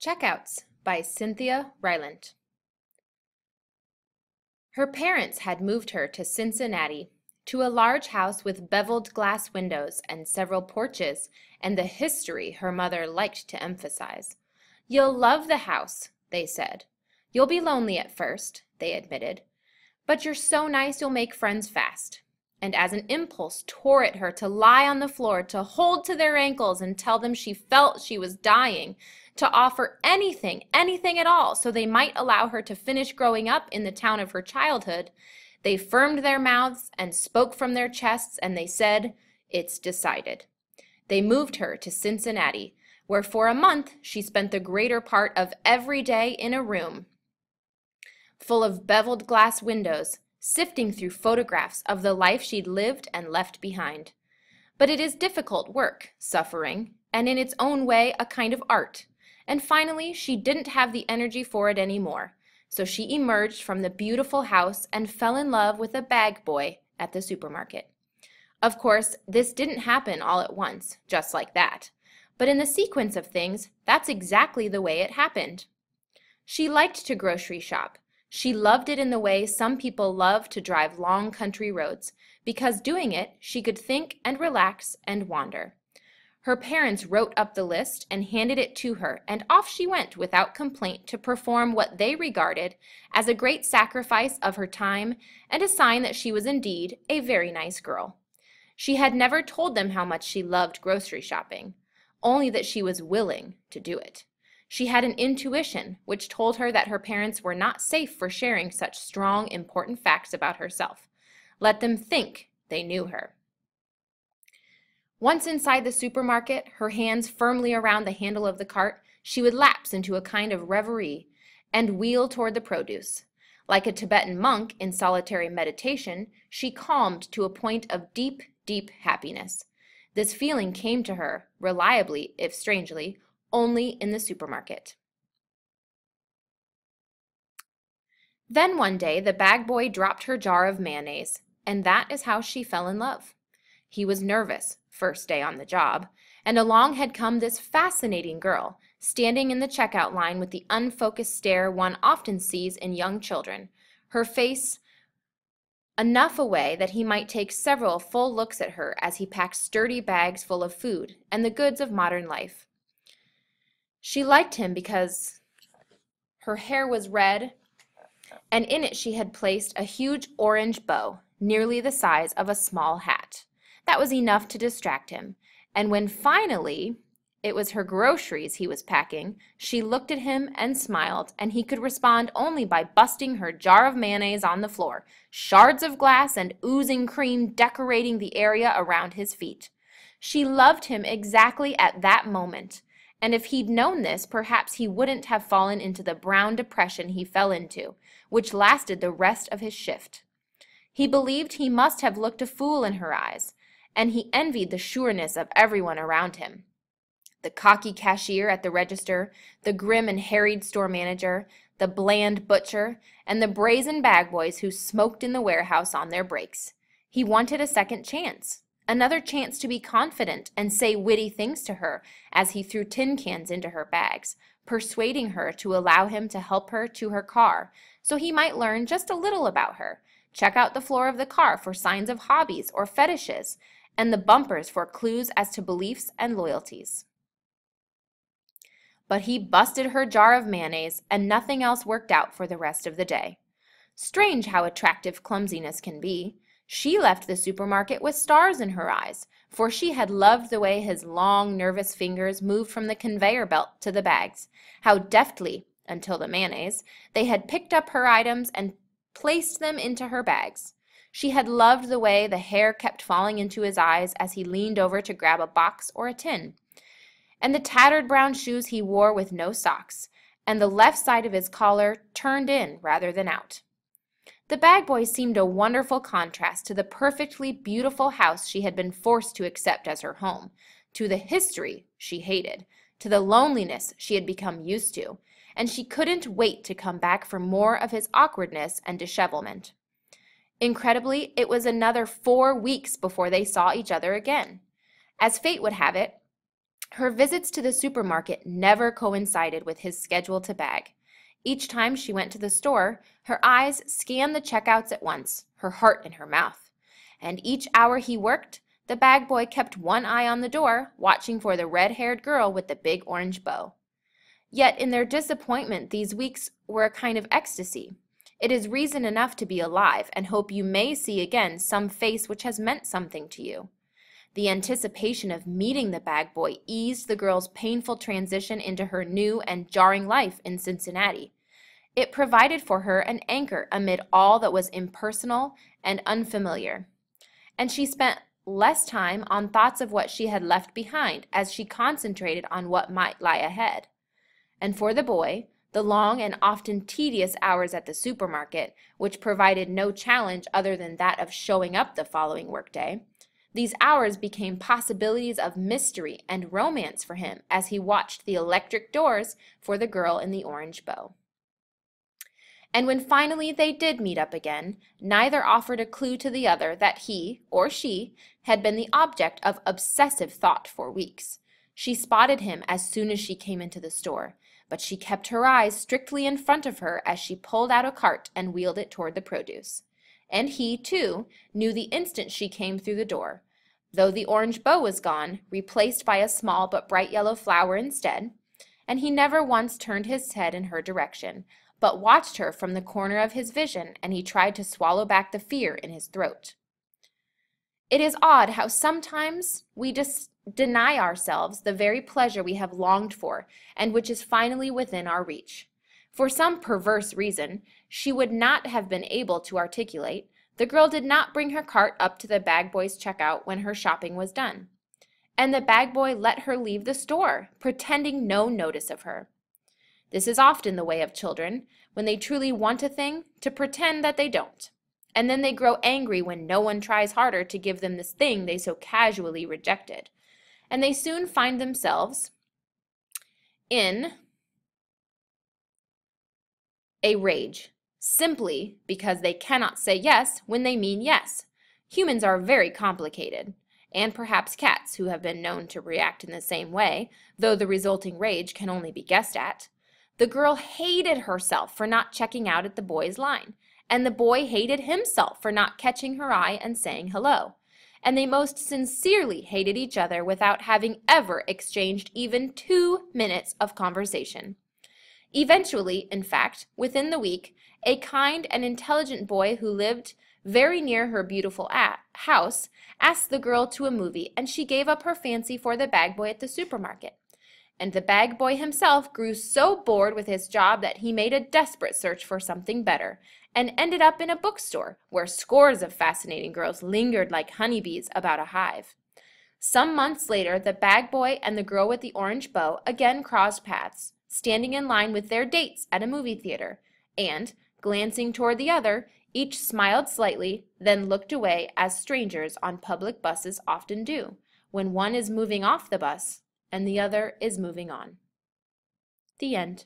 Checkouts by Cynthia Rylant. Her parents had moved her to Cincinnati, to a large house with beveled glass windows and several porches, and the history her mother liked to emphasize. "You'll love the house," they said. "You'll be lonely at first," they admitted, "but you're so nice you'll make friends fast." And as an impulse tore at her to lie on the floor, to hold to their ankles and tell them she felt she was dying, to offer anything, anything at all, so they might allow her to finish growing up in the town of her childhood, they firmed their mouths and spoke from their chests, and they said, "It's decided." They moved her to Cincinnati, where for a month she spent the greater part of every day in a room full of beveled glass windows, sifting through photographs of the life she'd lived and left behind. But it is difficult work, suffering, and in its own way a kind of art. And finally, she didn't have the energy for it anymore, so she emerged from the beautiful house and fell in love with a bag boy at the supermarket. Of course, this didn't happen all at once, just like that. But in the sequence of things, that's exactly the way it happened. She liked to grocery shop. She loved it in the way some people love to drive long country roads, because doing it, she could think and relax and wander. Her parents wrote up the list and handed it to her, and off she went without complaint to perform what they regarded as a great sacrifice of her time and a sign that she was indeed a very nice girl. She had never told them how much she loved grocery shopping, only that she was willing to do it. She had an intuition which told her that her parents were not safe for sharing such strong, important facts about herself. Let them think they knew her. Once inside the supermarket, her hands firmly around the handle of the cart, she would lapse into a kind of reverie and wheel toward the produce. Like a Tibetan monk in solitary meditation, she calmed to a point of deep, deep happiness. This feeling came to her, reliably, if strangely, only in the supermarket. Then one day the bag boy dropped her jar of mayonnaise, and that is how she fell in love. He was nervous, first day on the job, and along had come this fascinating girl, standing in the checkout line with the unfocused stare one often sees in young children, her face enough away that he might take several full looks at her as he packed sturdy bags full of food and the goods of modern life. She liked him because her hair was red, and in it she had placed a huge orange bow, nearly the size of a small hat. That was enough to distract him, and when finally it was her groceries he was packing, she looked at him and smiled, and he could respond only by busting her jar of mayonnaise on the floor, shards of glass and oozing cream decorating the area around his feet. She loved him exactly at that moment. And if he'd known this, perhaps he wouldn't have fallen into the brown depression he fell into, which lasted the rest of his shift. He believed he must have looked a fool in her eyes, and he envied the sureness of everyone around him. The cocky cashier at the register, the grim and harried store manager, the bland butcher, and the brazen bag boys who smoked in the warehouse on their breaks. He wanted a second chance. Another chance to be confident and say witty things to her as he threw tin cans into her bags, persuading her to allow him to help her to her car so he might learn just a little about her, check out the floor of the car for signs of hobbies or fetishes, and the bumpers for clues as to beliefs and loyalties. But he busted her jar of mayonnaise, and nothing else worked out for the rest of the day. Strange how attractive clumsiness can be. She left the supermarket with stars in her eyes, for she had loved the way his long, nervous fingers moved from the conveyor belt to the bags, how deftly, until the mayonnaise, they had picked up her items and placed them into her bags. She had loved the way the hair kept falling into his eyes as he leaned over to grab a box or a tin, and the tattered brown shoes he wore with no socks, and the left side of his collar turned in rather than out. The bag boy seemed a wonderful contrast to the perfectly beautiful house she had been forced to accept as her home, to the history she hated, to the loneliness she had become used to, and she couldn't wait to come back for more of his awkwardness and dishevelment. Incredibly, it was another 4 weeks before they saw each other again. As fate would have it, Her visits to the supermarket never coincided with his schedule to bag. Each time she went to the store, her eyes scanned the checkouts at once, her heart in her mouth. And each hour he worked, the bag boy kept one eye on the door, watching for the red-haired girl with the big orange bow. Yet in their disappointment, these weeks were a kind of ecstasy. It is reason enough to be alive and hope you may see again some face which has meant something to you. The anticipation of meeting the bag boy eased the girl's painful transition into her new and jarring life in Cincinnati. It provided for her an anchor amid all that was impersonal and unfamiliar. And she spent less time on thoughts of what she had left behind as she concentrated on what might lie ahead. And for the boy, the long and often tedious hours at the supermarket, which provided no challenge other than that of showing up the following workday, these hours became possibilities of mystery and romance for him as he watched the electric doors for the girl in the orange bow. And when finally they did meet up again, neither offered a clue to the other that he, or she, had been the object of obsessive thought for weeks. She spotted him as soon as she came into the store, but she kept her eyes strictly in front of her as she pulled out a cart and wheeled it toward the produce. And he, too, knew the instant she came through the door. Though the orange bow was gone, replaced by a small but bright yellow flower instead, and he never once turned his head in her direction, but watched her from the corner of his vision, and he tried to swallow back the fear in his throat. It is odd how sometimes we deny ourselves the very pleasure we have longed for and which is finally within our reach. For some perverse reason she would not have been able to articulate, the girl did not bring her cart up to the bag boy's checkout when her shopping was done. And the bag boy let her leave the store, pretending no notice of her. This is often the way of children, when they truly want a thing, to pretend that they don't. And then they grow angry when no one tries harder to give them this thing they so casually rejected. And they soon find themselves in a rage, simply because they cannot say yes when they mean yes. Humans are very complicated, and perhaps cats who have been known to react in the same way, though the resulting rage can only be guessed at. The girl hated herself for not checking out at the boy's line, and the boy hated himself for not catching her eye and saying hello. And they most sincerely hated each other without having ever exchanged even 2 minutes of conversation. Eventually, in fact, within the week, a kind and intelligent boy who lived very near her beautiful house asked the girl to a movie, and she gave up her fancy for the bag boy at the supermarket. And the bag boy himself grew so bored with his job that he made a desperate search for something better, and ended up in a bookstore where scores of fascinating girls lingered like honeybees about a hive. Some months later, the bag boy and the girl with the orange bow again crossed paths, standing in line with their dates at a movie theater, and, glancing toward the other, each smiled slightly, then looked away as strangers on public buses often do, when one is moving off the bus and the other is moving on. The end.